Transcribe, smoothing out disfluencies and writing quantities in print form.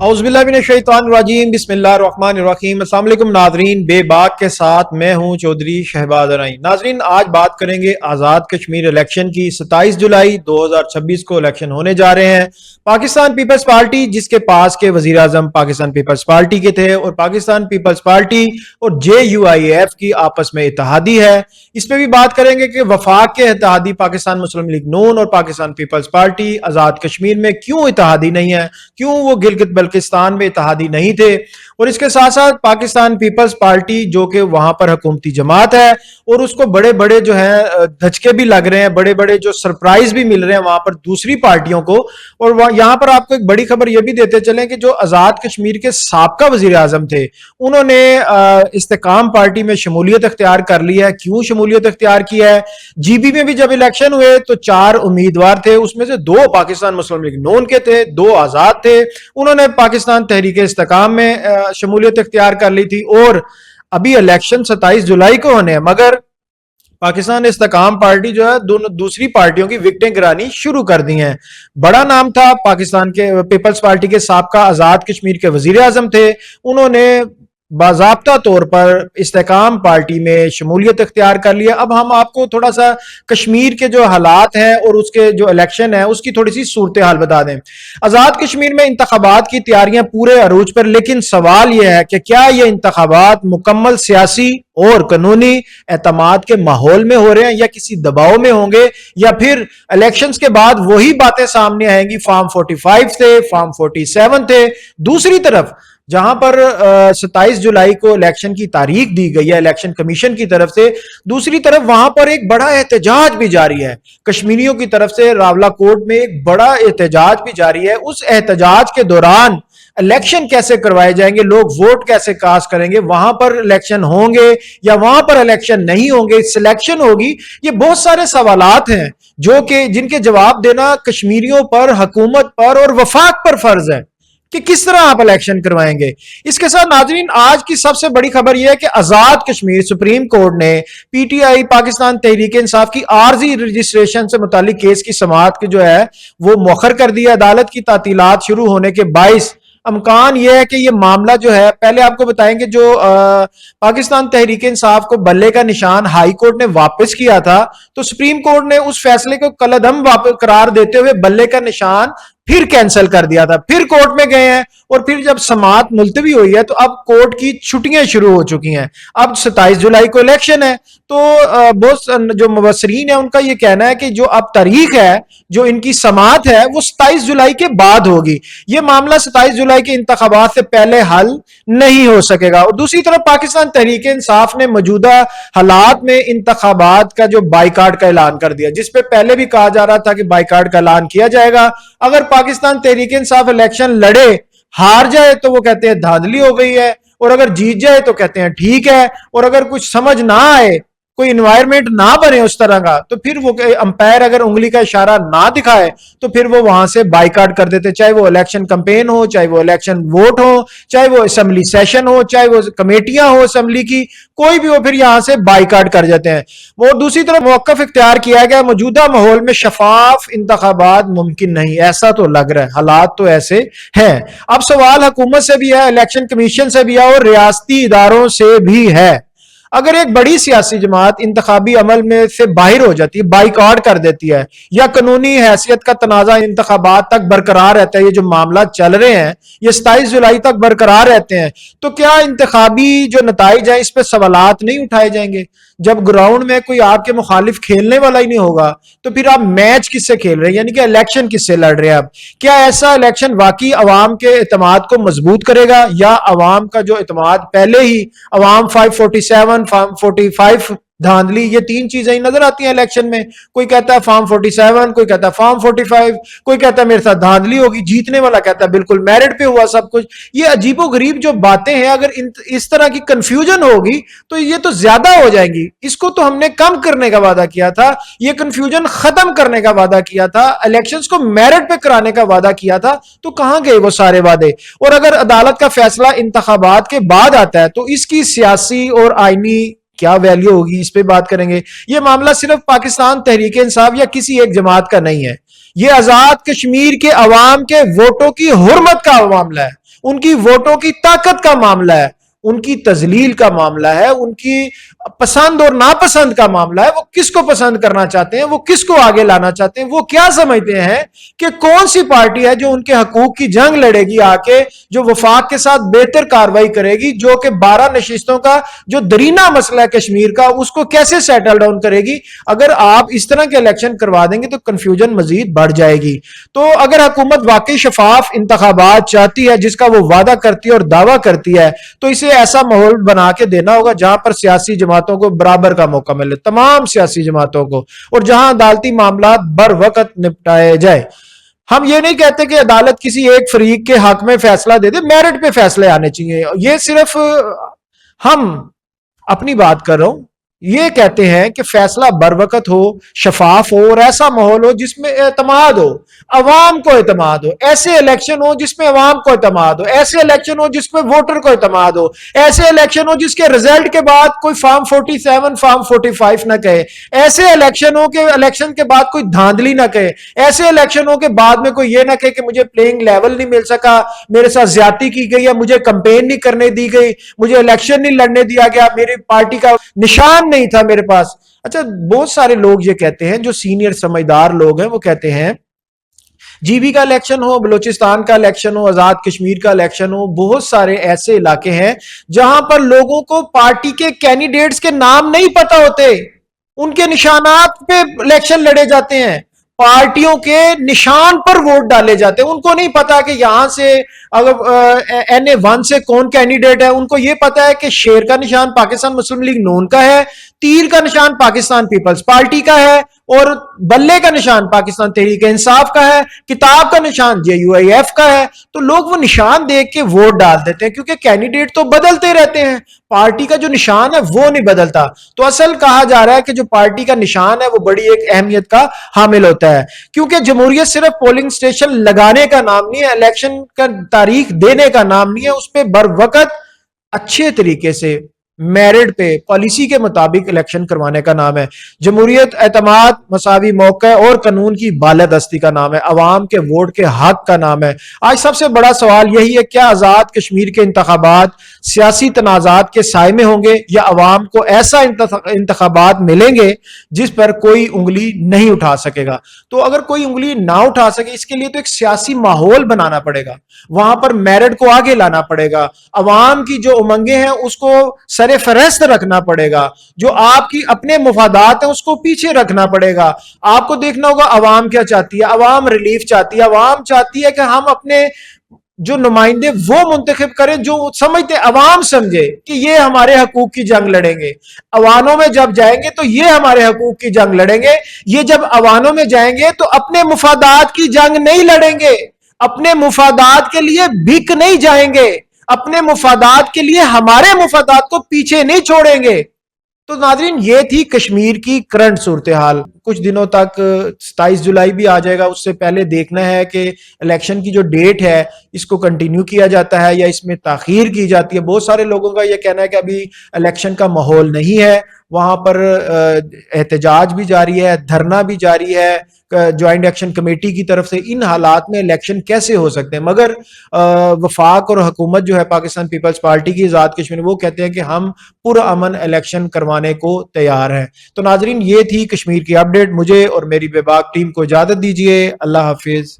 औज़ुबिल्लाहिमिनश्शैतानिर्रजीम बिस्मिल्लाहिर्रहमानिर्रहीम। अस्सलाम वालेकुम नाज़रीन, बेबाक के साथ मैं हूं चौधरी शहबाज अराई। नाज़रीन, आज बात करेंगे आज़ाद कश्मीर इलेक्शन की। 27 जुलाई 2026 को इलेक्शन होने जा रहे हैं। पाकिस्तान पीपल्स पार्टी, जिसके पास के वज़ीर आज़म पाकिस्तान पीपल्स पार्टी के थे, और पाकिस्तान पीपल्स पार्टी और JUIF की आपस में इत्तेहादी है। इस पर भी बात करेंगे कि वफाक के इत्तेहादी पाकिस्तान मुस्लिम लीग नून और पाकिस्तान पीपल्स पार्टी आज़ाद कश्मीर में क्यों इत्तेहादी नहीं है, क्यों वो गिलगित बल्किस्तान में इत्तेहादी नहीं थे। और इसके साथ साथ पाकिस्तान पीपल्स पार्टी जो कि वहां पर हुकूमती जमात है और उसको बड़े बड़े जो है धचके भी लग रहे हैं, बड़े बड़े जो सरप्राइज भी मिल रहे हैं वहां पर दूसरी पार्टियों को। और यहां पर आपको एक बड़ी खबर यह भी देते चलें कि जो आजाद कश्मीर के साबका वजीर आजम थे, उन्होंने इस्तेकाम पार्टी में शमूलियत अख्तियार कर ली है। क्यों शमूलियत अख्तियार की है? GB में भी जब इलेक्शन हुए तो 4 उम्मीदवार थे, उसमें से 2 पाकिस्तान मुस्लिम लीग नून के थे, 2 आजाद थे। उन्होंने पाकिस्तान तहरीक इस्तेकाम में शमूलियत अख्तियार कर ली थी। और अभी इलेक्शन 27 जुलाई को होने हैं, मगर पाकिस्तान इस्तेकाम पार्टी जो है दोनों दूसरी पार्टियों की विकटें गिरानी शुरू कर दी हैं। बड़ा नाम था पाकिस्तान के पीपल्स पार्टी के साबका आजाद कश्मीर के वजीर आजम थे, उन्होंने बाज़ाब्ता तौर पर इस्तेकाम पार्टी में शमूलियत अख्तियार कर लिया। अब हम आपको थोड़ा सा कश्मीर के जो हालात हैं और उसके जो इलेक्शन है उसकी थोड़ी सी सूरत हाल बता दें। आज़ाद कश्मीर में इंतखाबात की तैयारियां पूरे अरूज पर, लेकिन सवाल यह है कि क्या ये इंतखाबात मुकम्मल सियासी और कानूनी एतमाद के माहौल में हो रहे हैं या किसी दबाव में होंगे, या फिर इलेक्शंस के बाद वही बातें सामने आएंगी। फॉर्म 45 थे, फॉर्म 47 थे। दूसरी तरफ जहां पर 27 जुलाई को इलेक्शन की तारीख दी गई है इलेक्शन कमीशन की तरफ से, दूसरी तरफ वहां पर एक बड़ा एहतजाज भी जारी है कश्मीरियों की तरफ से। रावला कोर्ट में एक बड़ा एहतजाज भी जारी है। उस एहतजाज के दौरान इलेक्शन कैसे करवाए जाएंगे, लोग वोट कैसे कास्ट करेंगे, वहां पर इलेक्शन होंगे या वहां पर इलेक्शन नहीं होंगे, सिलेक्शन होगी, ये बहुत सारे सवालात हैं जो कि जिनके जवाब देना कश्मीरियों पर, हुकूमत पर और वफाक पर फर्ज है कि किस तरह आप इलेक्शन करवाएंगे। इसके साथ नाजरीन, आज की सबसे बड़ी खबर यह है कि आजाद कश्मीर सुप्रीम कोर्ट ने PTI पाकिस्तान तहरीक इंसाफ की आर्जी रजिस्ट्रेशन से मुतालिक केस की समाअत की जो है वो मौखर कर दी है। अदालत की तातीलात शुरू होने के 22 अमकान यह है कि यह मामला जो है, पहले आपको बताएंगे जो पाकिस्तान तहरीक इंसाफ को बल्ले का निशान हाई कोर्ट ने वापस किया था, तो सुप्रीम कोर्ट ने उस फैसले को कलअदम करार देते हुए बल्ले का निशान फिर कैंसिल कर दिया था। फिर कोर्ट में गए हैं और फिर जब समाअत मुलतवी हुई है तो अब कोर्ट की छुट्टियां शुरू हो चुकी हैं। अब 27 जुलाई को इलेक्शन है, तो बहुत जो मुबस्सरीन है उनका यह कहना है कि जो अब तारीख है, जो इनकी समाअत है, वो 27 जुलाई के बाद होगी। यह मामला 27 जुलाई के इंतखाबात से पहले हल नहीं हो सकेगा। और दूसरी तरफ पाकिस्तान तहरीक इंसाफ ने मौजूदा हालात में इंतखाबात का जो बाइकाट का ऐलान कर दिया, जिसपे पहले भी कहा जा रहा था कि बाइकाट का ऐलान किया जाएगा। अगर पाकिस्तान तहरीक इंसाफ इलेक्शन लड़े, हार जाए तो वो कहते हैं धांधली हो गई है, और अगर जीत जाए तो कहते हैं ठीक है, और अगर कुछ समझ ना आए, कोई इन्वायरमेंट ना बने उस तरह का, तो फिर वो अंपायर अगर उंगली का इशारा ना दिखाए तो फिर वो वहां से बाइकाट कर देते, चाहे वो इलेक्शन कैंपेन हो, चाहे वो इलेक्शन वोट हो, चाहे वो असेंबली सेशन हो, चाहे वो कमेटियां हो असेंबली की, कोई भी हो, फिर यहां से बाइकाट कर जाते हैं। और दूसरी तरफ मौकफ इख्तियार किया गया, मौजूदा माहौल में शफाफ इंतखाबात मुमकिन नहीं, ऐसा तो लग रहा है, हालात तो ऐसे हैं। अब सवाल हुकूमत से भी है, इलेक्शन कमीशन से भी है और रियासती इदारों से भी है। अगर एक बड़ी सियासी जमात इंतखाबी अमल में से बाहर हो जाती है, बाइकआउट कर देती है, या कानूनी हैसियत का तनाजा इंतखाबात तक बरकरार रहता है, ये जो मामला चल रहे हैं ये 27 जुलाई तक बरकरार रहते हैं, तो क्या इंतखाबी जो नताइज है इस पर सवालात नहीं उठाए जाएंगे? जब ग्राउंड में कोई आपके मुखालिफ खेलने वाला ही नहीं होगा तो फिर आप मैच किससे खेल रहे हैं, यानी कि इलेक्शन किससे लड़ रहे हैं आप? क्या ऐसा इलेक्शन वाकई अवाम के एतमाद को मजबूत करेगा, या अवाम का जो एतमाद पहले ही अवाम 547 फॉर्म 45 धांधली, ये 3 चीजें ही नजर आती हैं इलेक्शन में। कोई कहता है फॉर्म 47, कोई कहता है फॉर्म 45, कोई कहता है मेरे साथ धांधली होगी, जीतने वाला कहता है बिल्कुल मेरिट पे हुआ सब कुछ। ये अजीबो गरीब जो बातें हैं, अगर इस तरह की कंफ्यूजन होगी तो ये तो ज्यादा हो जाएंगी। इसको तो हमने कम करने का वादा किया था, ये कंफ्यूजन खत्म करने का वादा किया था, इलेक्शंस को मेरिट पे कराने का वादा किया था, तो कहां गए वो सारे वादे? और अगर अदालत का फैसला इंतखाबात के बाद आता है तो इसकी सियासी और आईनी क्या वैल्यू होगी, इस पे बात करेंगे। ये मामला सिर्फ पाकिस्तान तहरीक इंसाफ या किसी एक जमात का नहीं है, ये आजाद कश्मीर के अवाम के वोटों की हुर्मत का मामला है। ان کی ووٹوں کی طاقت کا معاملہ ہے، ان کی تذلیل کا معاملہ ہے، ان کی پسند اور ناپسند کا معاملہ ہے، وہ کس کو پسند کرنا چاہتے ہیں، وہ کس کو آگے لانا چاہتے ہیں، وہ کیا سمجھتے ہیں کہ کون سی پارٹی ہے جو ان کے حقوق کی جنگ لڑے گی آ کے، جو وفاق کے ساتھ بہتر کاروائی کرے گی، جو کہ 12 نشستوں کا جو درینہ مسئلہ ہے کشمیر کا اس کو کیسے سیٹل ڈاؤن کرے گی۔ اگر آپ اس طرح کے الیکشن کروا دیں گے تو کنفیوژن مزید بڑھ جائے گی۔ تو اگر حکومت واقعی شفاف انتخابات چاہتی ہے جس کا وہ وعدہ کرتی ہے اور دعویٰ کرتی ہے، تو اسے ایسا ماحول بنا کے دینا ہوگا جہاں پر سیاسی جماعتوں کو برابر کا موقع ملے، تمام سیاسی جماعتوں کو، اور جہاں عدالتی معاملات بر وقت نپٹائے جائے۔ ہم یہ نہیں کہتے کہ عدالت کسی ایک فریق کے حق میں فیصلہ دے دے، میرٹ پہ فیصلے آنے چاہیے۔ یہ صرف ہم اپنی بات کر رہا ہوں، یہ کہتے ہیں کہ فیصلہ بر وقت ہو، شفاف ہو، اور ایسا ماحول ہو جس میں اعتماد ہو، عوام کو اعتماد ہو، ایسے الیکشن ہو جس میں عوام کو اعتماد ہو، ایسے الیکشن ہو جس میں ووٹر کو اعتماد ہو، ایسے الیکشن ہو جس کے رزلٹ کے بعد کوئی فارم 47 فارم 45 نہ کہے، ایسے الیکشن ہو کہ الیکشن کے بعد کوئی دھاندلی نہ کہے، ایسے الیکشن ہو کہ بعد میں کوئی یہ نہ کہے کہ مجھے پلینگ لیول نہیں مل سکا، میرے ساتھ زیادتی کی گئی ہے، مجھے کمپین نہیں کرنے دی گئی، مجھے الیکشن نہیں لڑنے دیا گیا، میری پارٹی کا نشان نہیں تھا میرے پاس۔ اچھا، بہت سارے لوگ یہ کہتے ہیں، جو سینئر سمجھدار لوگ ہیں وہ کہتے ہیں جی بی کا الیکشن ہو، بلوچستان کا الیکشن ہو، آزاد کشمیر کا الیکشن ہو، بہت سارے ایسے علاقے ہیں جہاں پر لوگوں کو پارٹی کے کینڈیڈیٹس کے نام نہیں پتا ہوتے، ان کے نشانات پہ الیکشن لڑے جاتے ہیں، پارٹیوں کے نشان پر ووٹ ڈالے جاتے ہیں، ان کو نہیں پتا کہ یہاں سے اگر NA1 سے کون کینڈیڈیٹ ہے، ان کو یہ پتا ہے کہ شیر کا نشان پاکستان مسلم لیگ نون کا ہے، تیر کا نشان پاکستان پیپلز پارٹی کا ہے، اور بلے کا نشان پاکستان تحریک انصاف کا ہے، کتاب کا نشان JUIF کا ہے۔ تو لوگ وہ نشان دیکھ کے ووٹ ڈال دیتے ہیں، کیونکہ کینڈیڈیٹ تو بدلتے رہتے ہیں، پارٹی کا جو نشان ہے وہ نہیں بدلتا۔ تو اصل کہا جا رہا ہے کہ جو پارٹی کا نشان ہے وہ بڑی ایک اہمیت کا حامل ہوتا ہے، کیونکہ جمہوریت صرف پولنگ سٹیشن لگانے کا نام نہیں ہے، الیکشن کا تاریخ دینے کا نام نہیں ہے، اس پہ بر وقت اچھے طریقے سے میرٹ پہ پالیسی کے مطابق الیکشن کروانے کا نام ہے۔ جمہوریت اعتماد، مساوی موقع اور قانون کی بالادستی کا نام ہے، عوام کے ووٹ کے حق کا نام ہے۔ آج سب سے بڑا سوال یہی ہے، کیا آزاد کشمیر کے انتخابات سیاسی تنازعات کے سائے میں ہوں گے، یا عوام کو ایسا انتخابات ملیں گے جس پر کوئی انگلی نہیں اٹھا سکے گا؟ تو اگر کوئی انگلی نہ اٹھا سکے، اس کے لیے تو ایک سیاسی ماحول بنانا پڑے گا، وہاں پر میرٹ کو آگے لانا پڑے گا، عوام کی جو امنگیں ہیں اس کو سر فہرست رکھنا پڑے گا، جو آپ کی اپنے مفادات ہیں اس کو پیچھے رکھنا پڑے گا۔ آپ کو دیکھنا ہوگا عوام کیا چاہتی ہے، عوام ریلیف چاہتی ہے، عوام چاہتی ہے کہ ہم اپنے جو نمائندے وہ منتخب کریں جو سمجھتے عوام سمجھے کہ یہ ہمارے حقوق کی جنگ لڑیں گے۔ عوانوں میں جب جائیں گے تو یہ ہمارے حقوق کی جنگ لڑیں گے، یہ جب عوانوں میں جائیں گے تو اپنے مفادات کی جنگ نہیں لڑیں گے، اپنے مفادات کے لیے بھیک نہیں جائیں گے، اپنے مفادات کے لیے ہمارے مفادات کو پیچھے نہیں چھوڑیں گے۔ تو ناظرین، یہ تھی کشمیر کی کرنٹ صورتحال۔ کچھ دنوں تک 27 جولائی بھی آ جائے گا، اس سے پہلے دیکھنا ہے کہ الیکشن کی جو ڈیٹ ہے اس کو کنٹینیو کیا جاتا ہے یا اس میں تاخیر کی جاتی ہے۔ بہت سارے لوگوں کا یہ کہنا ہے کہ ابھی الیکشن کا ماحول نہیں ہے، وہاں پر احتجاج بھی جاری ہے، دھرنا بھی جاری ہے جوائنٹ ایکشن کمیٹی کی طرف سے۔ ان حالات میں الیکشن کیسے ہو سکتے ہیں؟ مگر وفاق اور حکومت جو ہے پاکستان پیپلز پارٹی کی آزاد کشمیر، وہ کہتے ہیں کہ ہم پرامن الیکشن کروانے کو تیار ہیں۔ تو ناظرین، یہ تھی کشمیر کی اپڈیٹ۔ مجھے اور میری بے باک ٹیم کو اجازت دیجیے۔ اللہ حافظ۔